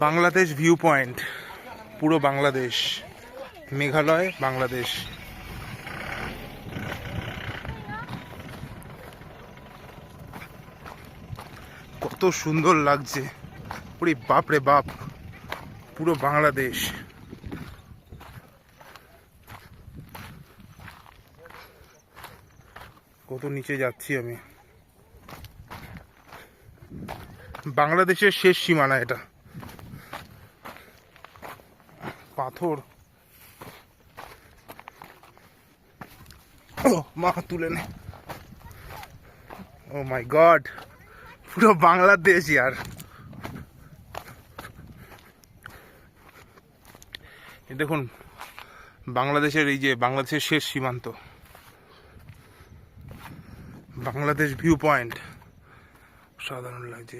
Bangladesh view point, পুরো বাংলাদেশ, মেঘালয়, বাংলাদেশ। কত সুন্দর লাগছে, ওরে বাপ রে বাপ, পুরো বাংলাদেশ। কত নিচে যাচ্ছি আমি, বাংলাদেশের শেষ সীমানা এটা, পাথর। ও মা তুলে নে, ও মাই গড, পুরো বাংলাদেশ ইয়ার। দেখুন বাংলাদেশের, এই যে বাংলাদেশের শেষ সীমান্ত, বাংলাদেশ ভিউ পয়েন্ট, সাধারণ লাগছে।